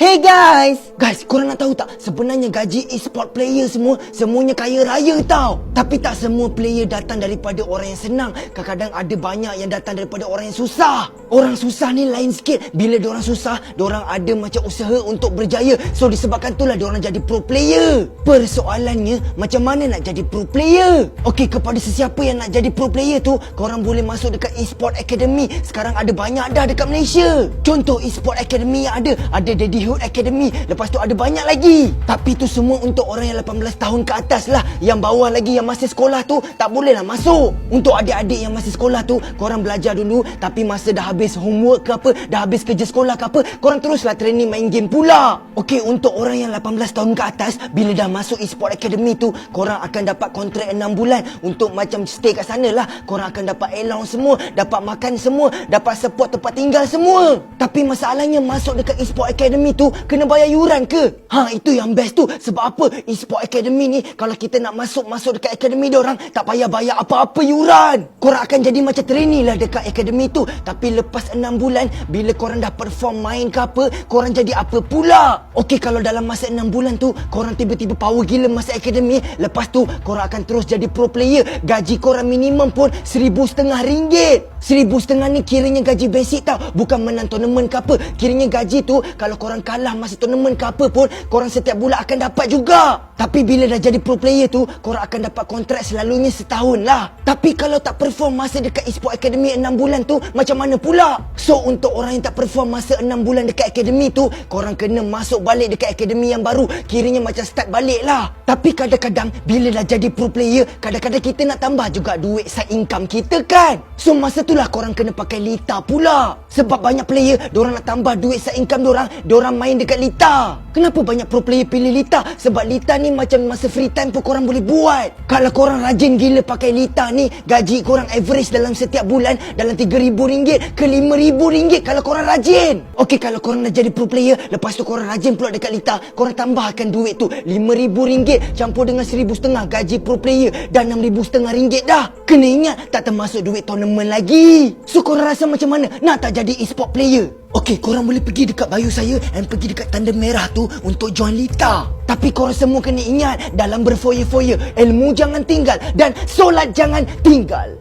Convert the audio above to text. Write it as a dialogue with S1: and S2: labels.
S1: Hey guys! Guys, korang nak tahu tak? Sebenarnya gaji e-sport player semuanya kaya raya tau. Tapi tak semua player datang daripada orang yang senang. Kadang-kadang ada banyak yang datang daripada orang yang susah. Orang susah ni lain sikit. Bila diorang susah, diorang ada macam usaha untuk berjaya. So disebabkan itulah diorang jadi pro player. Persoalannya, macam mana nak jadi pro player? Okey, kepada sesiapa yang nak jadi pro player tu, korang boleh masuk dekat e-sport academy. Sekarang ada banyak dah dekat Malaysia. Contoh e-sport academy yang ada Daddy Hood Academy. Lepas tu ada banyak lagi. Tapi tu semua untuk orang yang 18 tahun ke atas lah. Yang bawah lagi yang masih sekolah tu tak boleh lah masuk. Untuk adik-adik yang masih sekolah tu, korang belajar dulu. Tapi masa dah habis homework ke apa, dah habis kerja sekolah ke apa, korang teruslah training main game pula. Okey, untuk orang yang 18 tahun ke atas, bila dah masuk e-sport academy tu, korang akan dapat kontrak 6 bulan. Untuk macam stay kat sana lah. Korang akan dapat allowance semua, dapat makan semua, dapat support tempat tinggal semua. Tapi masalahnya masuk dekat e-sport academy tu kena bayar yuran ke? Itu yang best tu. Sebab apa? E-sport academy ni kalau kita nak masuk dekat academy diorang tak payah bayar apa-apa yuran. Korang akan jadi macam trainee lah dekat academy tu. Tapi lepas 6 bulan bila korang dah perform main ke apa, korang jadi apa pula? Okey, kalau dalam masa 6 bulan tu korang tiba-tiba power gila masa academy, lepas tu korang akan terus jadi pro player. Gaji korang minimum pun RM1,500. RM1,500 ni kiranya gaji basic tau. Bukan menang tournament ke apa. Kiranya gaji tu kalau korang kalah masa tournament ke apa pun, korang setiap bulan akan dapat juga. Tapi bila dah jadi pro player tu, korang akan dapat kontrak selalunya setahun lah. Tapi kalau tak perform masa dekat e-sport academy 6 bulan tu, macam mana pula? So untuk orang yang tak perform masa 6 bulan dekat academy tu, korang kena masuk balik dekat academy yang baru. Kiranya macam start balik lah. Tapi kadang-kadang bila dah jadi pro player, kadang-kadang kita nak tambah juga duit side income kita kan. So masa itulah korang kena pakai Lita pula. Sebab banyak player, diorang nak tambah duit side income diorang main dekat Lita. Kenapa banyak pro player pilih Lita? Sebab Lita ni macam masa free time pun korang boleh buat. Kalau korang rajin gila pakai Lita ni, gaji korang average dalam setiap bulan dalam RM3,000 ke RM5,000 kalau korang rajin. Okey, kalau korang dah jadi pro player, lepas tu korang rajin pula dekat Lita, korang tambahkan duit tu RM5,000 campur dengan RM1,500 gaji pro player, dan RM6,500 dah. Kena ingat, tak termasuk duit tournament lagi. So korang rasa macam mana? Nak tak jadi e-sport player? Okey, korang boleh pergi dekat bio saya dan pergi dekat tanda merah tu untuk join Lita. Tapi korang semua kena ingat, dalam berfoya-foya, ilmu jangan tinggal dan solat jangan tinggal.